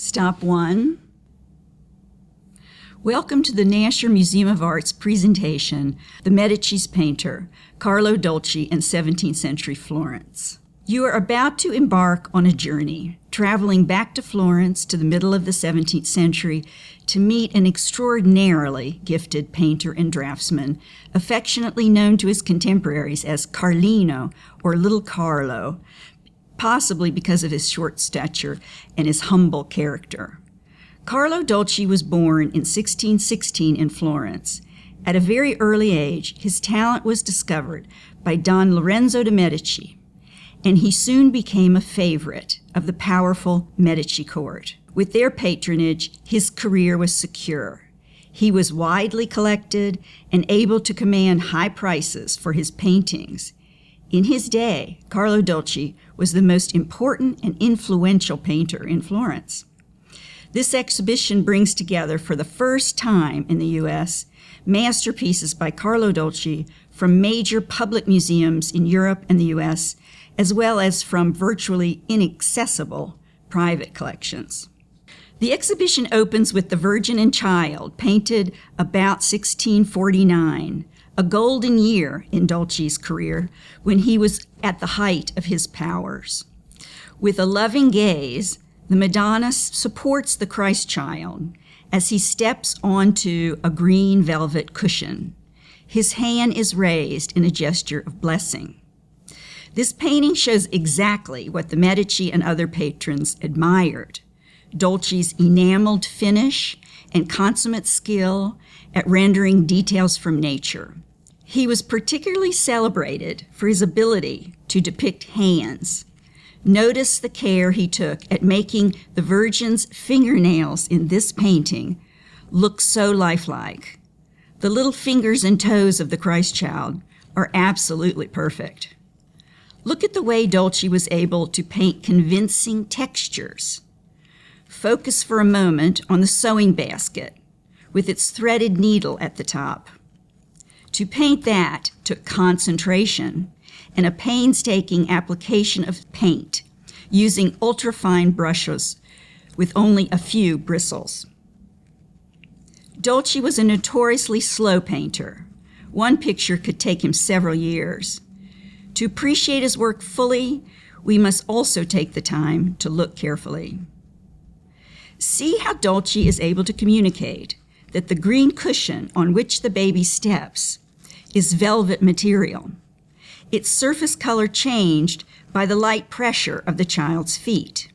Stop 1. Welcome to the Nasher Museum of Art's presentation, The Medici's Painter, Carlo Dolci in 17th Century Florence. You are about to embark on a journey, traveling back to Florence to the middle of the 17th century to meet an extraordinarily gifted painter and draftsman, affectionately known to his contemporaries as Carlino or Little Carlo, possibly because of his short stature and his humble character. Carlo Dolci was born in 1616 in Florence. At a very early age, his talent was discovered by Don Lorenzo de' Medici, and he soon became a favorite of the powerful Medici court. With their patronage, his career was secure. He was widely collected and able to command high prices for his paintings. In his day, Carlo Dolci was the most important and influential painter in Florence. This exhibition brings together for the first time in the U.S. masterpieces by Carlo Dolci from major public museums in Europe and the U.S., as well as from virtually inaccessible private collections. The exhibition opens with the Virgin and Child, painted about 1649, a golden year in Dolci's career when he was at the height of his powers. With a loving gaze, the Madonna supports the Christ child as he steps onto a green velvet cushion. His hand is raised in a gesture of blessing. This painting shows exactly what the Medici and other patrons admired: Dolci's enameled finish and consummate skill at rendering details from nature. He was particularly celebrated for his ability to depict hands. Notice the care he took at making the Virgin's fingernails in this painting look so lifelike. The little fingers and toes of the Christ child are absolutely perfect. Look at the way Dolci was able to paint convincing textures. Focus for a moment on the sewing basket with its threaded needle at the top. To paint that took concentration and a painstaking application of paint using ultrafine brushes with only a few bristles. Dolci was a notoriously slow painter. One picture could take him several years. To appreciate his work fully, we must also take the time to look carefully. See how Dolci is able to communicate that the green cushion on which the baby steps is velvet material. Its surface color changed by the light pressure of the child's feet.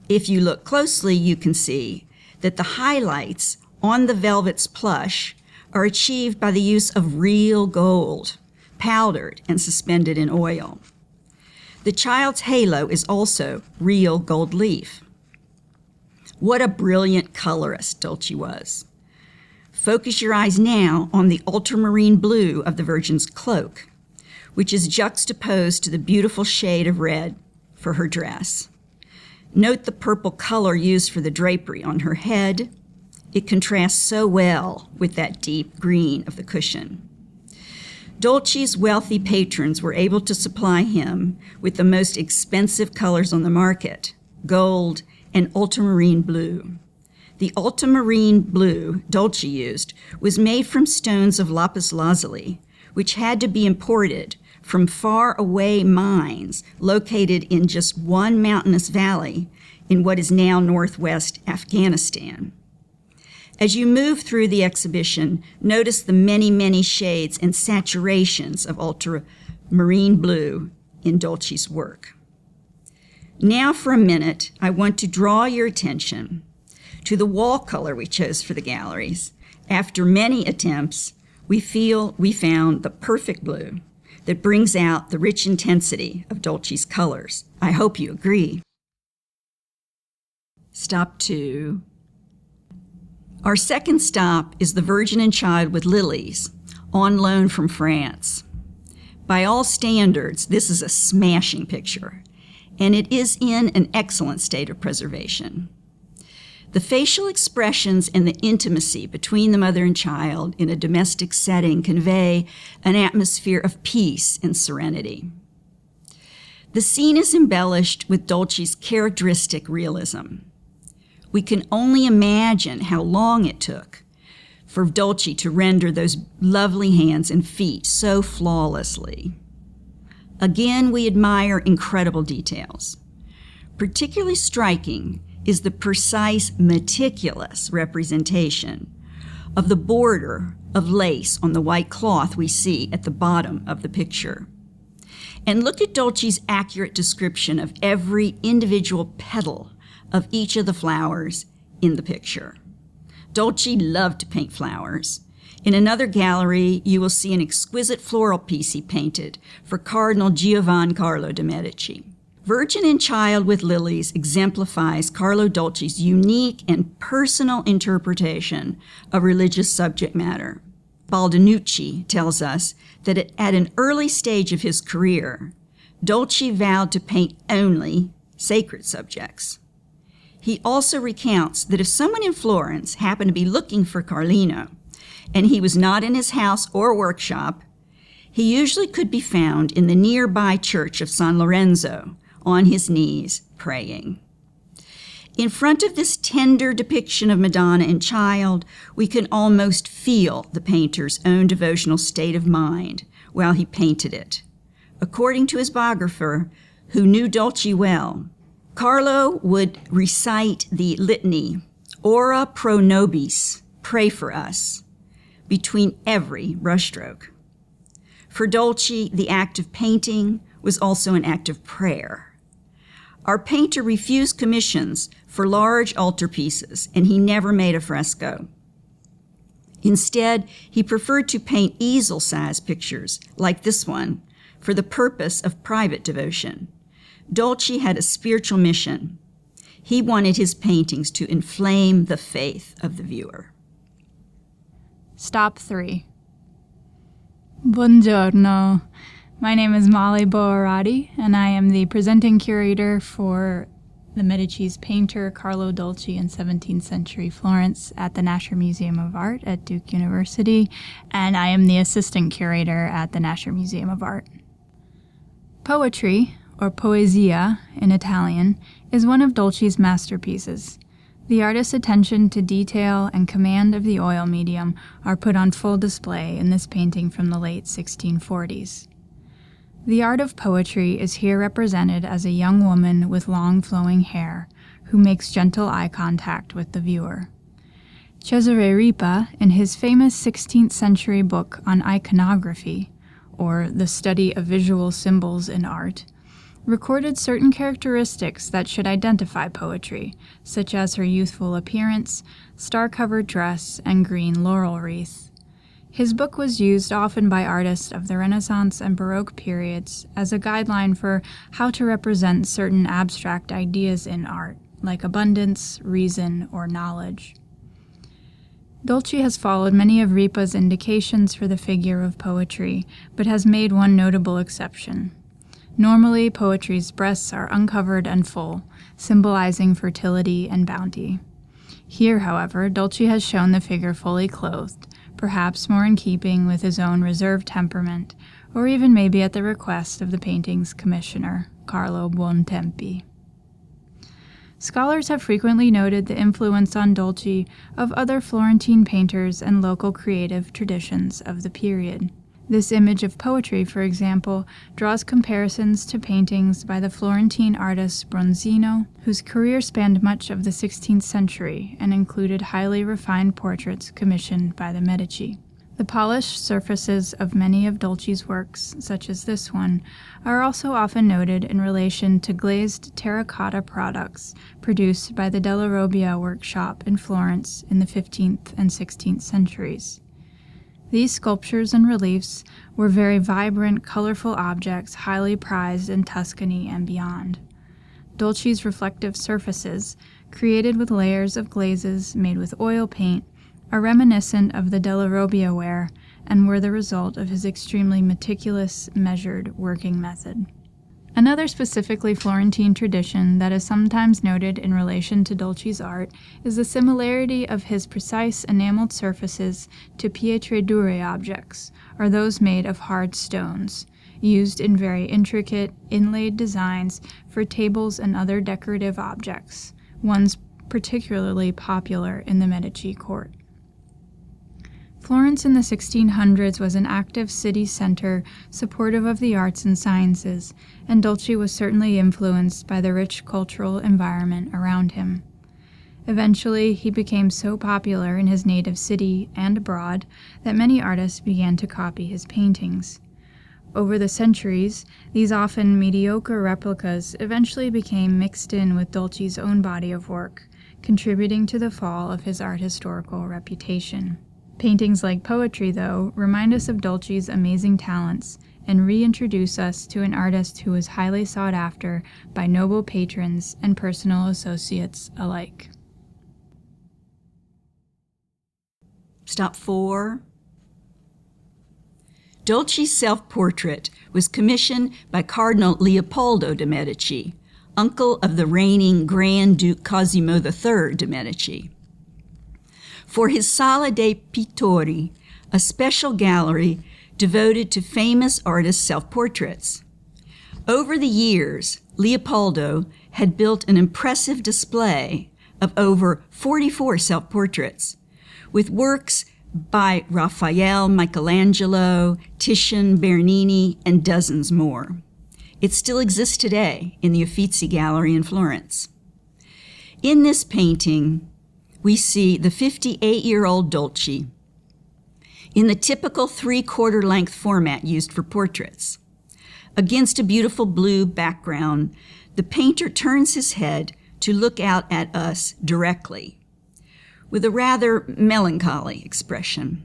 If you look closely, you can see that the highlights on the velvet's plush are achieved by the use of real gold, powdered and suspended in oil. The child's halo is also real gold leaf. What a brilliant colorist Dolci was. Focus your eyes now on the ultramarine blue of the Virgin's cloak, which is juxtaposed to the beautiful shade of red for her dress. Note the purple color used for the drapery on her head. It contrasts so well with that deep green of the cushion. Dolci's wealthy patrons were able to supply him with the most expensive colors on the market: gold and ultramarine blue. The ultramarine blue Dolci used was made from stones of lapis lazuli, which had to be imported from far-away mines located in just one mountainous valley in what is now northwest Afghanistan. As you move through the exhibition, notice the many, many shades and saturations of ultramarine blue in Dolci's work. Now for a minute, I want to draw your attention to the wall color we chose for the galleries. After many attempts, we feel we found the perfect blue that brings out the rich intensity of Dolci's colors. I hope you agree. Stop 2. Our second stop is the Virgin and Child with lilies, on loan from France. By all standards, this is a smashing picture, and it is in an excellent state of preservation. The facial expressions and the intimacy between the mother and child in a domestic setting convey an atmosphere of peace and serenity. The scene is embellished with Dolci's characteristic realism. We can only imagine how long it took for Dolci to render those lovely hands and feet so flawlessly. Again, we admire incredible details. Particularly striking is the precise, meticulous representation of the border of lace on the white cloth we see at the bottom of the picture. And look at Dolci's accurate description of every individual petal of each of the flowers in the picture. Dolci loved to paint flowers. In another gallery, you will see an exquisite floral piece he painted for Cardinal Carlo de' Medici. Virgin and Child with Lilies exemplifies Carlo Dolci's unique and personal interpretation of religious subject matter. Baldinucci tells us that at an early stage of his career, Dolci vowed to paint only sacred subjects. He also recounts that if someone in Florence happened to be looking for Carlino, and he was not in his house or workshop, he usually could be found in the nearby church of San Lorenzo, on his knees, praying. In front of this tender depiction of Madonna and Child, we can almost feel the painter's own devotional state of mind while he painted it. According to his biographer, who knew Dolci well, Carlo would recite the litany, Ora pro nobis, pray for us, between every brushstroke. For Dolci, the act of painting was also an act of prayer. Our painter refused commissions for large altarpieces, and he never made a fresco. Instead, he preferred to paint easel-sized pictures, like this one, for the purpose of private devotion. Dolci had a spiritual mission. He wanted his paintings to inflame the faith of the viewer. Stop 3. Buongiorno. My name is Molly Boarati, and I am the presenting curator for the Medici's painter Carlo Dolci in 17th century Florence at the Nasher Museum of Art at Duke University, and I am the assistant curator at the Nasher Museum of Art. Poetry, or poesia in Italian, is one of Dolci's masterpieces. The artist's attention to detail and command of the oil medium are put on full display in this painting from the late 1640s. The art of poetry is here represented as a young woman with long flowing hair who makes gentle eye contact with the viewer. Cesare Ripa, in his famous 16th century book on iconography, or the study of visual symbols in art, recorded certain characteristics that should identify poetry, such as her youthful appearance, star-covered dress, and green laurel wreath. His book was used often by artists of the Renaissance and Baroque periods as a guideline for how to represent certain abstract ideas in art, like abundance, reason, or knowledge. Dolci has followed many of Ripa's indications for the figure of poetry, but has made one notable exception. Normally, poetry's breasts are uncovered and full, symbolizing fertility and bounty. Here, however, Dolci has shown the figure fully clothed, perhaps more in keeping with his own reserved temperament, or even maybe at the request of the painting's commissioner, Carlo Buontempi. Scholars have frequently noted the influence on Dolci of other Florentine painters and local creative traditions of the period. This image of poetry, for example, draws comparisons to paintings by the Florentine artist Bronzino, whose career spanned much of the 16th century and included highly refined portraits commissioned by the Medici. The polished surfaces of many of Dolci's works, such as this one, are also often noted in relation to glazed terracotta products produced by the Della Robbia workshop in Florence in the 15th and 16th centuries. These sculptures and reliefs were very vibrant, colorful objects highly prized in Tuscany and beyond. Dolci's reflective surfaces, created with layers of glazes made with oil paint, are reminiscent of the Della Robbia ware and were the result of his extremely meticulous, measured working method. Another specifically Florentine tradition that is sometimes noted in relation to Dolci's art is the similarity of his precise enameled surfaces to pietre dure objects, or those made of hard stones, used in very intricate, inlaid designs for tables and other decorative objects, ones particularly popular in the Medici court. Florence in the 1600s was an active city center supportive of the arts and sciences, and Dolci was certainly influenced by the rich cultural environment around him. Eventually, he became so popular in his native city and abroad that many artists began to copy his paintings. Over the centuries, these often mediocre replicas eventually became mixed in with Dolci's own body of work, contributing to the fall of his art historical reputation. Paintings like Poetry, though, remind us of Dolci's amazing talents and reintroduce us to an artist who was highly sought after by noble patrons and personal associates alike. Stop 4. Dolci's self-portrait was commissioned by Cardinal Leopoldo de' Medici, uncle of the reigning Grand Duke Cosimo III de' Medici. For his Sala dei Pittori, a special gallery devoted to famous artists' self-portraits. Over the years, Leopoldo had built an impressive display of over 44 self-portraits, with works by Raphael, Michelangelo, Titian, Bernini, and dozens more. It still exists today in the Uffizi Gallery in Florence. In this painting, we see the 58-year-old Dolci in the typical 3/4 length format used for portraits. Against a beautiful blue background, the painter turns his head to look out at us directly, with a rather melancholy expression.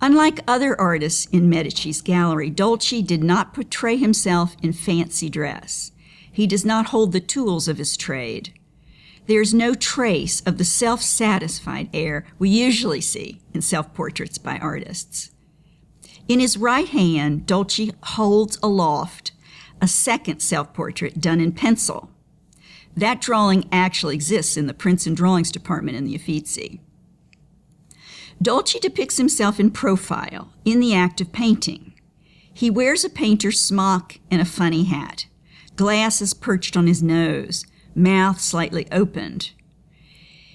Unlike other artists in Medici's gallery, Dolci did not portray himself in fancy dress. He does not hold the tools of his trade. There's no trace of the self-satisfied air we usually see in self-portraits by artists. In his right hand, Dolci holds aloft a second self-portrait done in pencil. That drawing actually exists in the Prints and Drawings department in the Uffizi. Dolci depicts himself in profile, in the act of painting. He wears a painter's smock and a funny hat, glasses perched on his nose, mouth slightly opened.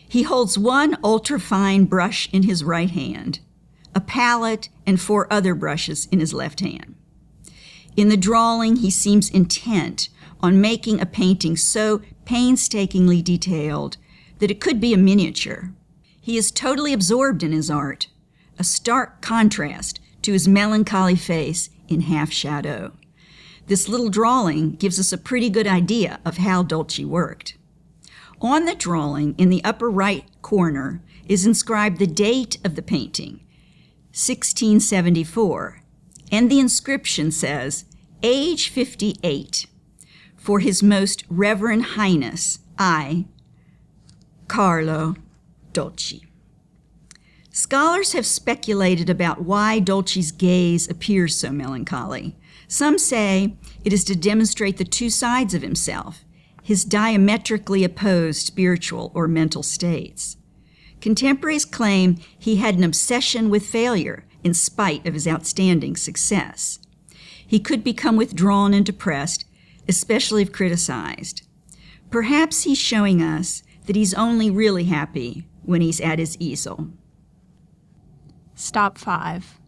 He holds one ultrafine brush in his right hand, a palette and 4 other brushes in his left hand. In the drawing, he seems intent on making a painting so painstakingly detailed that it could be a miniature. He is totally absorbed in his art, a stark contrast to his melancholy face in half shadow. This little drawing gives us a pretty good idea of how Dolci worked. On the drawing, in the upper right corner, is inscribed the date of the painting, 1674, and the inscription says, age 58, for His Most Reverend Highness, I, Carlo Dolci. Scholars have speculated about why Dolci's gaze appears so melancholy. Some say it is to demonstrate the two sides of himself, his diametrically opposed spiritual or mental states. Contemporaries claim he had an obsession with failure in spite of his outstanding success. He could become withdrawn and depressed, especially if criticized. Perhaps he's showing us that he's only really happy when he's at his easel. Stop 5.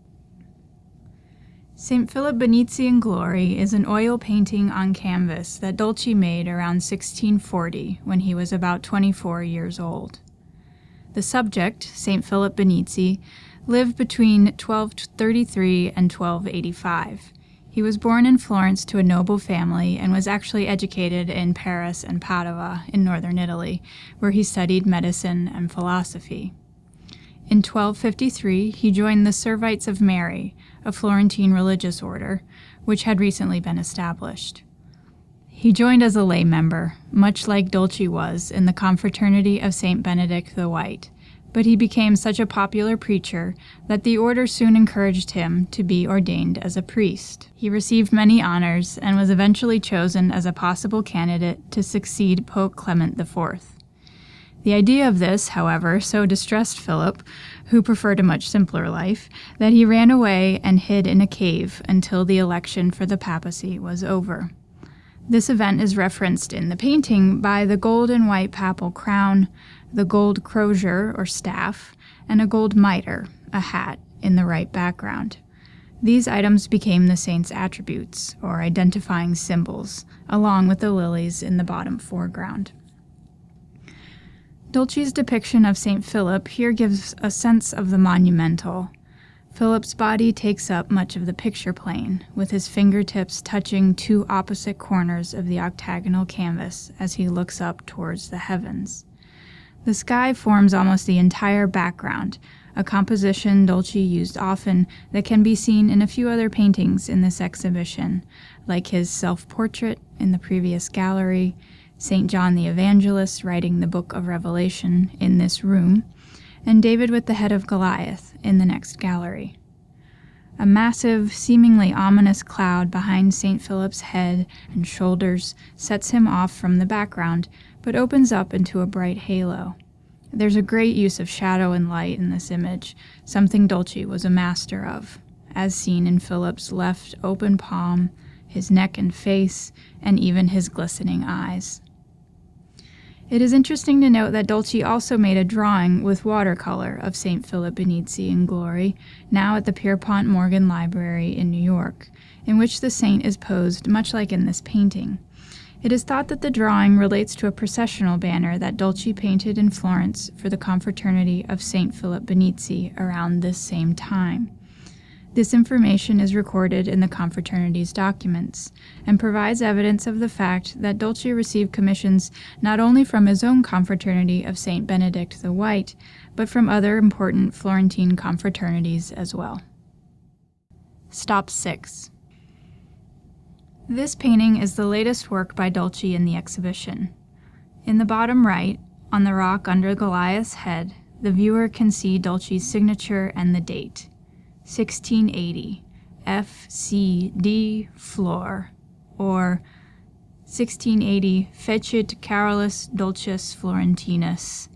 St. Philip Benizi in Glory is an oil painting on canvas that Dolci made around 1640 when he was about 24 years old. The subject, St. Philip Benizi, lived between 1233 and 1285. He was born in Florence to a noble family and was actually educated in Paris and Padua in northern Italy, where he studied medicine and philosophy. In 1253, he joined the Servites of Mary, a Florentine religious order, which had recently been established. He joined as a lay member, much like Dolci was in the Confraternity of St. Benedict the White, but he became such a popular preacher that the order soon encouraged him to be ordained as a priest. He received many honors and was eventually chosen as a possible candidate to succeed Pope Clement IV. The idea of this, however, so distressed Philip, who preferred a much simpler life, that he ran away and hid in a cave until the election for the papacy was over. This event is referenced in the painting by the gold and white papal crown, the gold crosier or staff, and a gold mitre, a hat, in the right background. These items became the saint's attributes, or identifying symbols, along with the lilies in the bottom foreground. Dolci's depiction of St. Philip here gives a sense of the monumental. Philip's body takes up much of the picture plane, with his fingertips touching two opposite corners of the octagonal canvas as he looks up towards the heavens. The sky forms almost the entire background, a composition Dolci used often that can be seen in a few other paintings in this exhibition, like his self-portrait in the previous gallery, St. John the Evangelist writing the Book of Revelation in this room, and David with the head of Goliath in the next gallery. A massive, seemingly ominous cloud behind St. Philip's head and shoulders sets him off from the background, but opens up into a bright halo. There's a great use of shadow and light in this image, something Dolci was a master of, as seen in Philip's left open palm, his neck and face, and even his glistening eyes. It is interesting to note that Dolci also made a drawing with watercolor of St. Philip Benizi in glory, now at the Pierpont Morgan Library in New York, in which the saint is posed much like in this painting. It is thought that the drawing relates to a processional banner that Dolci painted in Florence for the confraternity of St. Philip Benizi around this same time. This information is recorded in the confraternity's documents and provides evidence of the fact that Dolci received commissions not only from his own confraternity of St. Benedict the White, but from other important Florentine confraternities as well. Stop 6. This painting is the latest work by Dolci in the exhibition. In the bottom right, on the rock under Goliath's head, the viewer can see Dolci's signature and the date. 1680, F.C.D. Flor, or 1680 Fecit Carolus Dulcis Florentinus,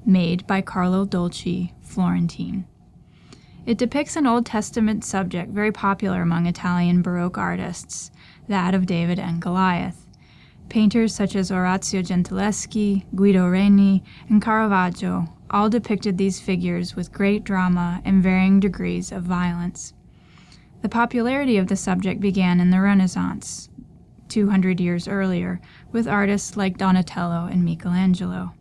made by Carlo Dolci, Florentine. It depicts an Old Testament subject very popular among Italian Baroque artists, that of David and Goliath. Painters such as Orazio Gentileschi, Guido Reni, and Caravaggio all depicted these figures with great drama and varying degrees of violence. The popularity of the subject began in the Renaissance, 200 years earlier, with artists like Donatello and Michelangelo.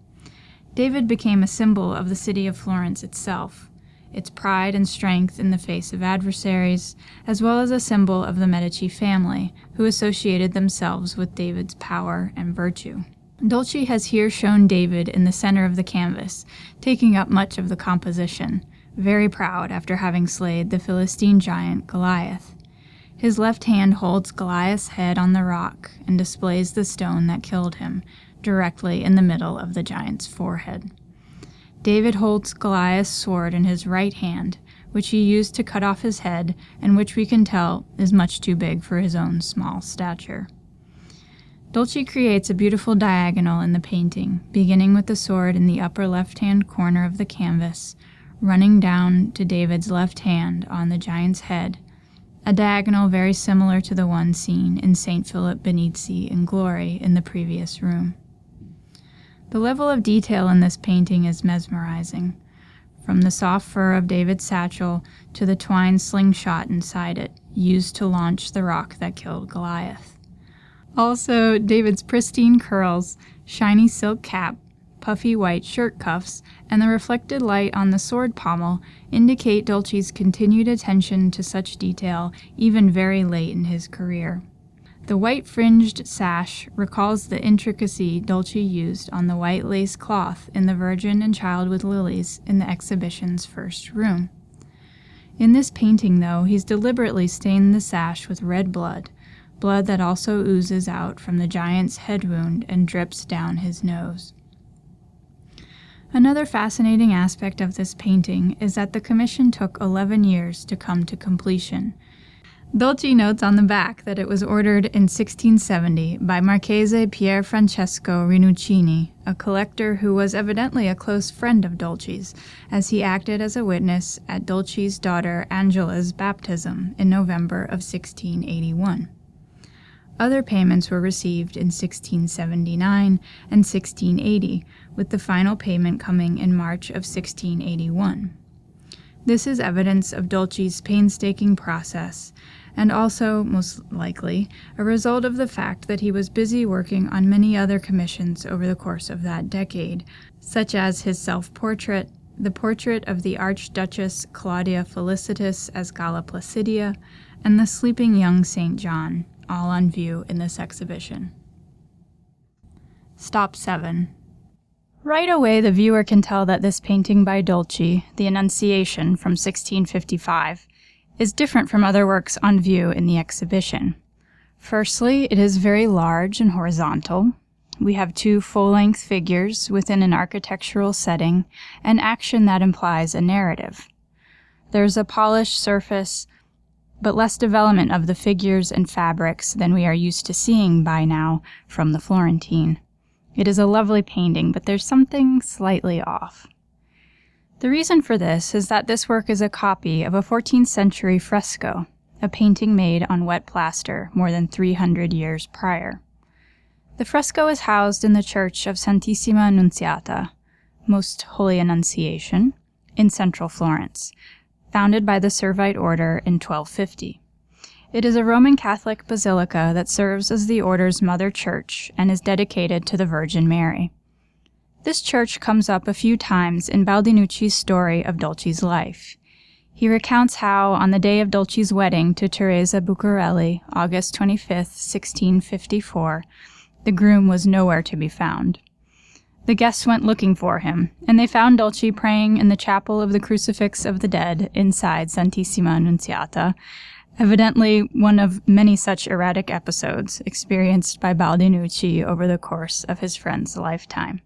David became a symbol of the city of Florence itself, its pride and strength in the face of adversaries, as well as a symbol of the Medici family, who associated themselves with David's power and virtue. Dolci has here shown David in the center of the canvas, taking up much of the composition, very proud after having slayed the Philistine giant Goliath. His left hand holds Goliath's head on the rock and displays the stone that killed him, directly in the middle of the giant's forehead. David holds Goliath's sword in his right hand, which he used to cut off his head, and which we can tell is much too big for his own small stature. Dolci creates a beautiful diagonal in the painting, beginning with the sword in the upper left-hand corner of the canvas, running down to David's left hand on the giant's head, a diagonal very similar to the one seen in St. Philip Benizi in glory in the previous room. The level of detail in this painting is mesmerizing, from the soft fur of David's satchel to the twine slingshot inside it, used to launch the rock that killed Goliath. Also, David's pristine curls, shiny silk cap, puffy white shirt cuffs, and the reflected light on the sword pommel indicate Dolci's continued attention to such detail even very late in his career. The white fringed sash recalls the intricacy Dolci used on the white lace cloth in the Virgin and Child with Lilies in the exhibition's first room. In this painting, though, he's deliberately stained the sash with red blood that also oozes out from the giant's head wound and drips down his nose. Another fascinating aspect of this painting is that the commission took 11 years to come to completion. Dolci notes on the back that it was ordered in 1670 by Marchese Pier Francesco Rinuccini, a collector who was evidently a close friend of Dolci's, as he acted as a witness at Dolci's daughter Angela's baptism in November of 1681. Other payments were received in 1679 and 1680, with the final payment coming in March of 1681. This is evidence of Dolci's painstaking process, and also, most likely, a result of the fact that he was busy working on many other commissions over the course of that decade, such as his self-portrait, the portrait of the Archduchess Claudia Felicitas as Galla Placidia, and the sleeping young St. John, all on view in this exhibition. Stop 7. Right away, the viewer can tell that this painting by Dolci, the Annunciation from 1655, is different from other works on view in the exhibition. Firstly, it is very large and horizontal. We have 2 full-length figures within an architectural setting, and action that implies a narrative. There's a polished surface, but less development of the figures and fabrics than we are used to seeing by now from the Florentine. It is a lovely painting, but there's something slightly off. The reason for this is that this work is a copy of a 14th century fresco, a painting made on wet plaster more than 300 years prior. The fresco is housed in the church of Santissima Annunziata, Most Holy Annunciation, in central Florence, founded by the Servite order in 1250. It is a Roman Catholic basilica that serves as the order's mother church and is dedicated to the Virgin Mary. This church comes up a few times in Baldinucci's story of Dolci's life. He recounts how, on the day of Dolci's wedding to Teresa Bucarelli, August 25, 1654, the groom was nowhere to be found. The guests went looking for him, and they found Dolci praying in the chapel of the Crucifix of the Dead inside Santissima Annunziata, evidently one of many such erratic episodes experienced by Baldinucci over the course of his friend's lifetime.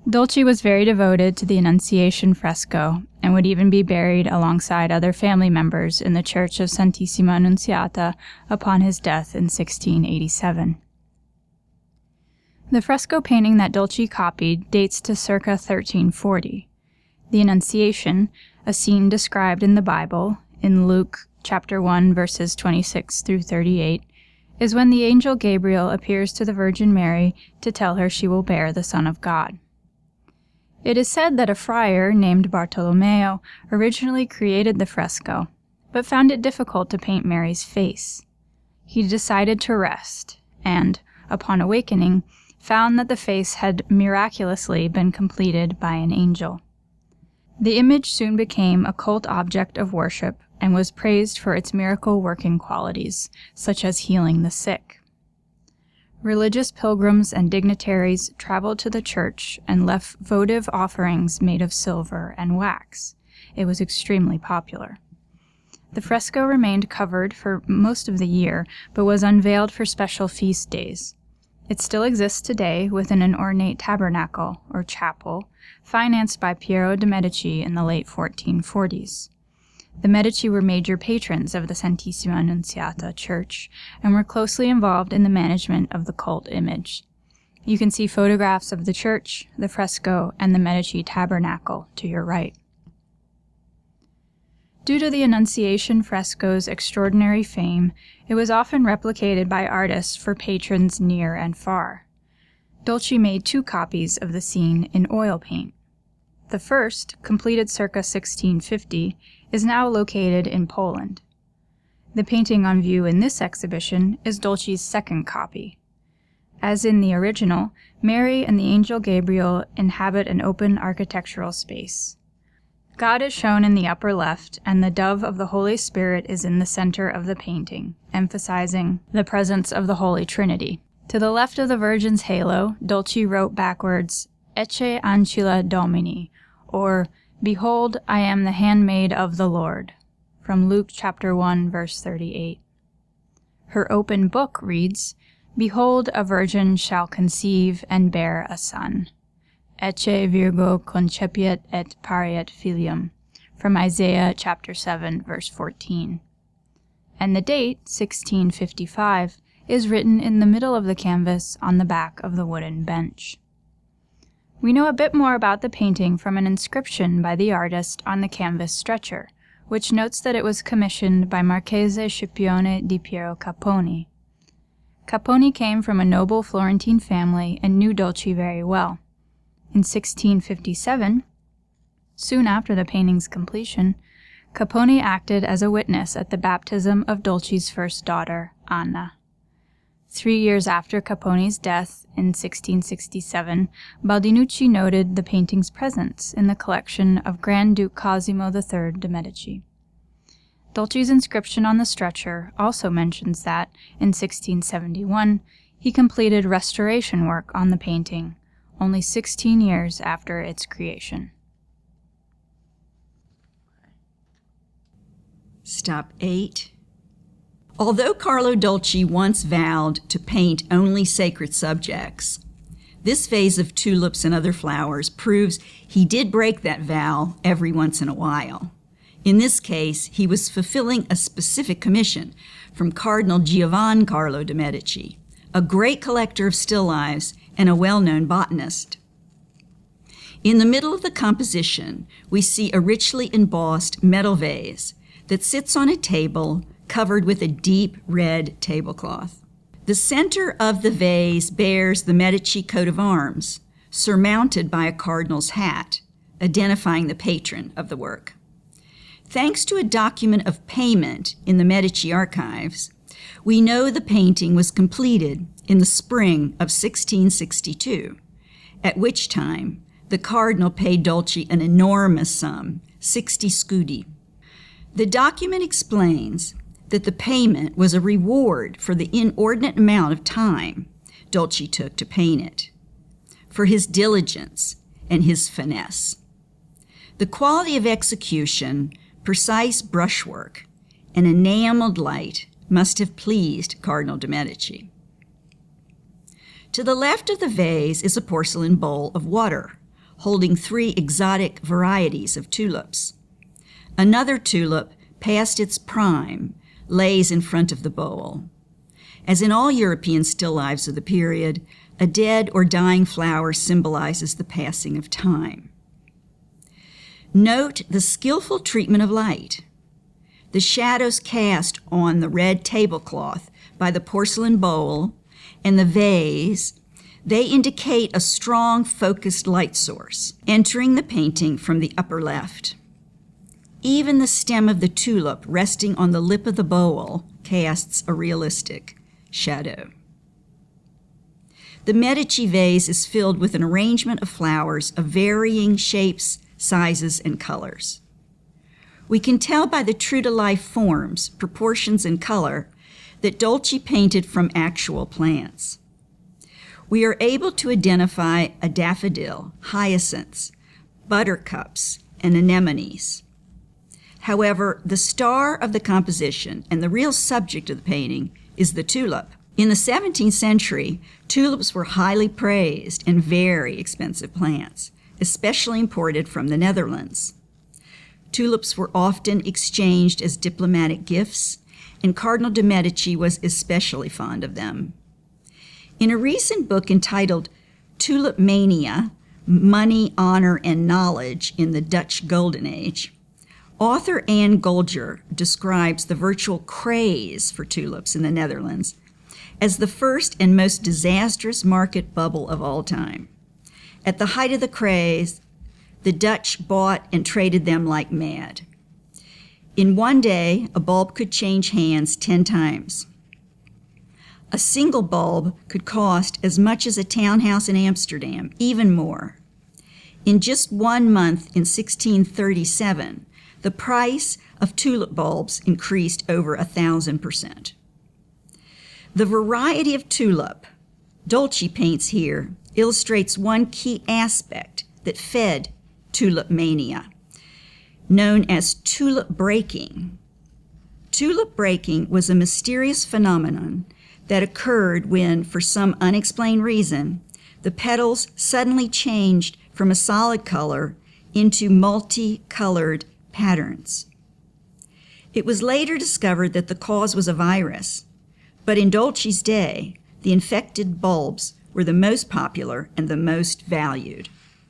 Dolci was very devoted to the Annunciation fresco and would even be buried alongside other family members in the church of Santissima Annunziata upon his death in 1687. The fresco painting that Dolci copied dates to circa 1340. The Annunciation, a scene described in the Bible, in Luke chapter 1, verses 26 through 38, is when the angel Gabriel appears to the Virgin Mary to tell her she will bear the Son of God. It is said that a friar named Bartolomeo originally created the fresco, but found it difficult to paint Mary's face. He decided to rest, and, upon awakening, found that the face had miraculously been completed by an angel. The image soon became a cult object of worship and was praised for its miracle-working qualities, such as healing the sick. Religious pilgrims and dignitaries traveled to the church and left votive offerings made of silver and wax. It was extremely popular. The fresco remained covered for most of the year, but was unveiled for special feast days. It still exists today within an ornate tabernacle, or chapel, financed by Piero de' Medici in the late 1440s. The Medici were major patrons of the Santissima Annunziata church and were closely involved in the management of the cult image. You can see photographs of the church, the fresco, and the Medici tabernacle to your right. Due to the Annunciation fresco's extraordinary fame, it was often replicated by artists for patrons near and far. Dolci made 2 copies of the scene in oil paint. The first, completed circa 1650, is now located in Poland. The painting on view in this exhibition is Dolci's second copy. As in the original, Mary and the angel Gabriel inhabit an open architectural space. God is shown in the upper left, and the dove of the Holy Spirit is in the center of the painting, emphasizing the presence of the Holy Trinity. To the left of the Virgin's halo, Dolci wrote backwards, Ecce ancilla Domini, or Behold, I am the handmaid of the Lord, from Luke chapter 1, verse 38. Her open book reads, Behold, a virgin shall conceive and bear a son. Ecce virgo concepiet et pariet filium, from Isaiah chapter 7, verse 14. And the date, 1655, is written in the middle of the canvas on the back of the wooden bench. We know a bit more about the painting from an inscription by the artist on the canvas stretcher, which notes that it was commissioned by Marchese Scipione di Piero Capponi. Capponi came from a noble Florentine family and knew Dolci very well. In 1657, soon after the painting's completion, Capponi acted as a witness at the baptism of Dolci's first daughter, Anna. 3 years after Capponi's death in 1667, Baldinucci noted the painting's presence in the collection of Grand Duke Cosimo III de' Medici. Dolci's inscription on the stretcher also mentions that, in 1671, he completed restoration work on the painting, only 16 years after its creation. Stop 8. Although Carlo Dolci once vowed to paint only sacred subjects, this vase of tulips and other flowers proves he did break that vow every once in a while. In this case, he was fulfilling a specific commission from Cardinal Giovan Carlo de' Medici, a great collector of still lifes and a well-known botanist. In the middle of the composition, we see a richly embossed metal vase that sits on a table covered with a deep red tablecloth. The center of the vase bears the Medici coat of arms, surmounted by a cardinal's hat, identifying the patron of the work. Thanks to a document of payment in the Medici archives, we know the painting was completed in the spring of 1662, at which time the cardinal paid Dolci an enormous sum, 60 scudi. The document explains that the payment was a reward for the inordinate amount of time Dolci took to paint it, for his diligence and his finesse. The quality of execution, precise brushwork, and enameled light must have pleased Cardinal de' Medici. To the left of the vase is a porcelain bowl of water, holding 3 exotic varieties of tulips. Another tulip, past its prime, lays in front of the bowl. As in all European still lifes of the period, a dead or dying flower symbolizes the passing of time. Note the skillful treatment of light. The shadows cast on the red tablecloth by the porcelain bowl and the vase, they indicate a strong focused light source entering the painting from the upper left. Even the stem of the tulip resting on the lip of the bowl casts a realistic shadow. The Medici vase is filled with an arrangement of flowers of varying shapes, sizes, and colors. We can tell by the true-to-life forms, proportions, and color that Dolci painted from actual plants. We are able to identify a daffodil, hyacinths, buttercups, and anemones. However, the star of the composition and the real subject of the painting is the tulip. In the 17th century, tulips were highly praised and very expensive plants, especially imported from the Netherlands. Tulips were often exchanged as diplomatic gifts, and Cardinal de' Medici was especially fond of them. In a recent book entitled Tulip Mania, Money, Honor, and Knowledge in the Dutch Golden Age, author Anne Golger describes the virtual craze for tulips in the Netherlands as the first and most disastrous market bubble of all time. At the height of the craze, the Dutch bought and traded them like mad. In one day, a bulb could change hands 10 times. A single bulb could cost as much as a townhouse in Amsterdam, even more. In just 1 month in 1637, the price of tulip bulbs increased over 1,000%. The variety of tulip Dolci paints here illustrates one key aspect that fed tulip mania, known as tulip breaking. Tulip breaking was a mysterious phenomenon that occurred when, for some unexplained reason, the petals suddenly changed from a solid color into multicolored patterns. It was later discovered that the cause was a virus, but in Dolci's day, the infected bulbs were the most popular and the most valued.